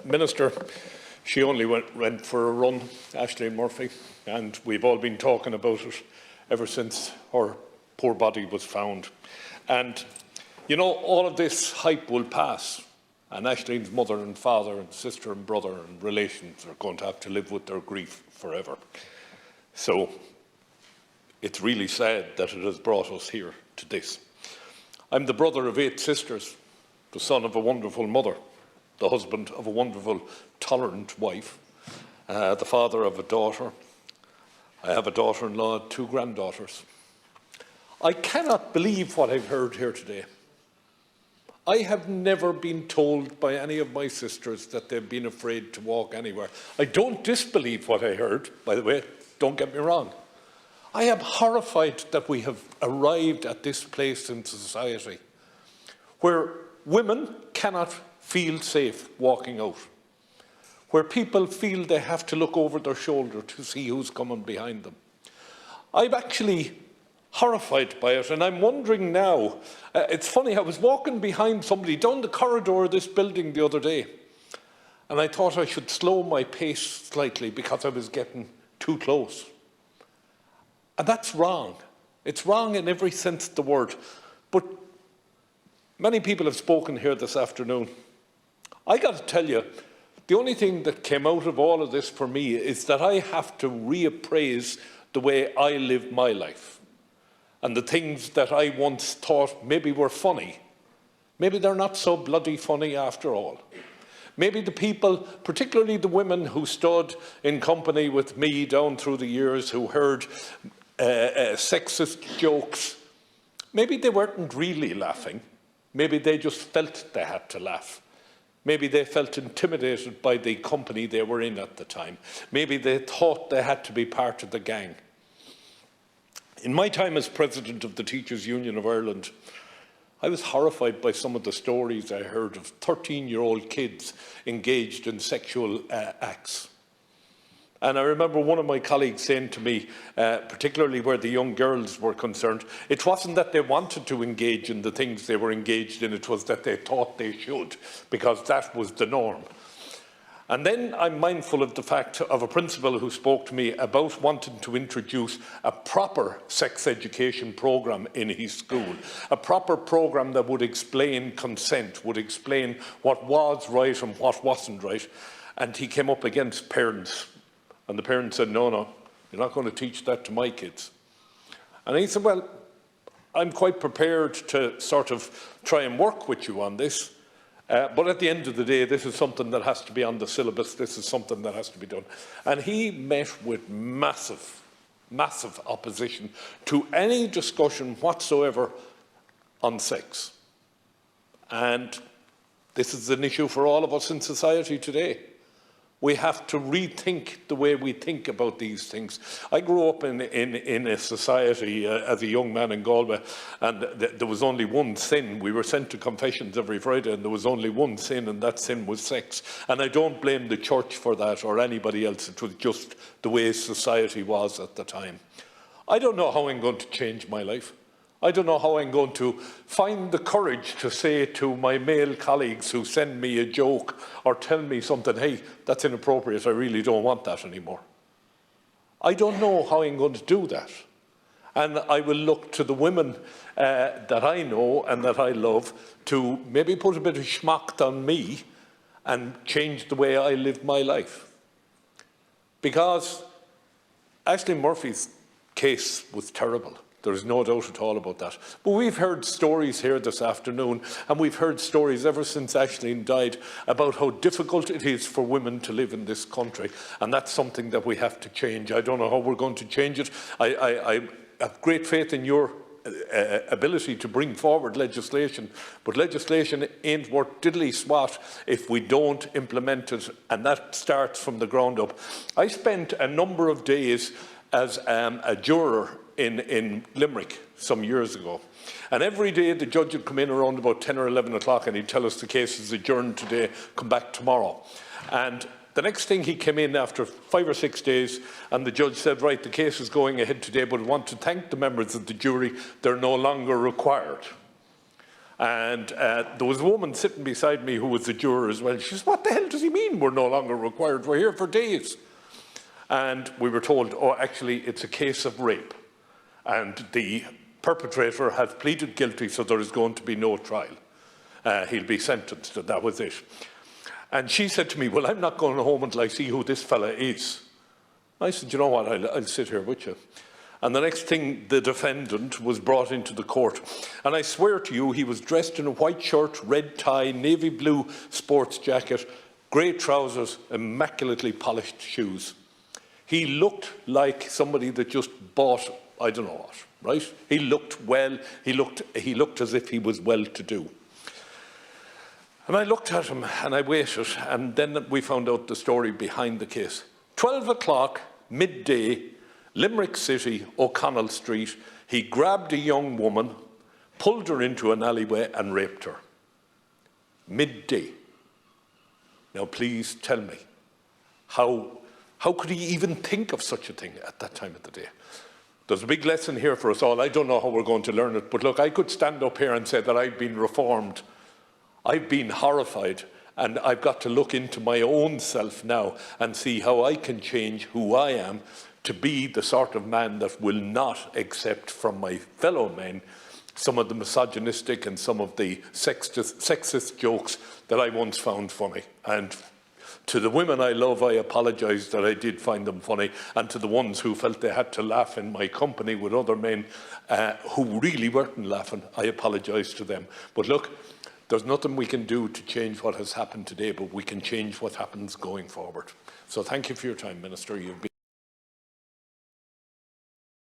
Minister, she only went for a run, Aisling Murphy, and we've all been talking about it ever since her poor body was found. And, you know, all of this hype will pass, and Aisling's mother and father and sister and brother and relations are going to have to live with their grief forever. So it's really sad that it has brought us here to this. I'm the brother of 8 sisters, the son of a wonderful mother, the husband of a wonderful, tolerant wife, the father of a daughter. I have a daughter-in-law and 2 granddaughters. I cannot believe what I've heard here today. I have never been told by any of my sisters that they've been afraid to walk anywhere. I don't disbelieve what I heard, by the way, don't get me wrong. I am horrified that we have arrived at this place in society where women cannot feel safe walking out, where people feel they have to look over their shoulder to see who's coming behind them. I'm actually horrified by it, and I'm wondering now, it's funny, I was walking behind somebody down the corridor of this building the other day, and I thought I should slow my pace slightly because I was getting too close. And that's wrong. It's wrong in every sense of the word. But many people have spoken here this afternoon. I got to tell you, the only thing that came out of all of this for me is that I have to reappraise the way I live my life. And the things that I once thought maybe were funny, maybe they're not so bloody funny after all. Maybe the people, particularly the women who stood in company with me down through the years, who heard sexist jokes, maybe they weren't really laughing. Maybe they just felt they had to laugh. Maybe they felt intimidated by the company they were in at the time. Maybe they thought they had to be part of the gang. In my time as president of the Teachers' Union of Ireland, I was horrified by some of the stories I heard of 13-year-old kids engaged in sexual acts. And I remember one of my colleagues saying to me, particularly where the young girls were concerned, it wasn't that they wanted to engage in the things they were engaged in, it was that they thought they should, because that was the norm. And then I'm mindful of the fact of a principal who spoke to me about wanting to introduce a proper sex education programme in his school, a proper programme that would explain consent, would explain what was right and what wasn't right. And he came up against parents. And the parents said, no, you're not going to teach that to my kids. And he said, well, I'm quite prepared to sort of try and work with you on this. But at the end of the day, this is something that has to be on the syllabus. This is something that has to be done. And he met with massive, massive opposition to any discussion whatsoever on sex. And this is an issue for all of us in society today. We have to rethink the way we think about these things. I grew up in a society as a young man in Galway, and there was only one sin. We were sent to confessions every Friday, and there was only one sin, and that sin was sex. And I don't blame the church for that or anybody else. It was just the way society was at the time. I don't know how I'm going to change my life. I don't know how I'm going to find the courage to say to my male colleagues who send me a joke or tell me something, hey, that's inappropriate, I really don't want that anymore. I don't know how I'm going to do that. And I will look to the women that I know and that I love to maybe put a bit of schmack on me and change the way I live my life. Because Aisling Murphy's case was terrible. There is no doubt at all about that. But we've heard stories here this afternoon, and we've heard stories ever since Aisling died about how difficult it is for women to live in this country. And that's something that we have to change. I don't know how we're going to change it. I have great faith in your ability to bring forward legislation, but legislation ain't worth diddly swat if we don't implement it, and that starts from the ground up. I spent a number of days as a juror in Limerick some years ago. And every day the judge would come in around about 10 or 11 o'clock and he'd tell us the case is adjourned today, come back tomorrow. And the next thing he came in after 5 or 6 days and the judge said, right, the case is going ahead today, but we want to thank the members of the jury, they're no longer required. And there was a woman sitting beside me who was a juror as well. She says, what the hell does he mean we're no longer required? We're here for days. And we were told, oh, actually, it's a case of rape. And the perpetrator has pleaded guilty, so there is going to be no trial. He'll be sentenced, and that was it. And she said to me, well, I'm not going home until I see who this fella is. I said, you know what, I'll sit here with you. And the next thing, the defendant was brought into the court. And I swear to you, he was dressed in a white shirt, red tie, navy blue sports jacket, grey trousers, immaculately polished shoes. He looked like somebody that just bought, I don't know what, right? He looked well, he looked as if he was well-to-do. And I looked at him and I waited, and then we found out the story behind the case. 12 o'clock, midday, Limerick City, O'Connell Street, he grabbed a young woman, pulled her into an alleyway and raped her. Midday. Now please tell me, how could he even think of such a thing at that time of the day? There's a big lesson here for us all. I don't know how we're going to learn it, but look, I could stand up here and say that I've been reformed. I've been horrified, and I've got to look into my own self now and see how I can change who I am to be the sort of man that will not accept from my fellow men some of the misogynistic and some of the sexist jokes that I once found funny. And to the women I love, I apologise that I did find them funny, and to the ones who felt they had to laugh in my company with other men who really weren't laughing, I apologise to them. But look, there's nothing we can do to change what has happened today, but we can change what happens going forward. So thank you for your time, Minister. You've been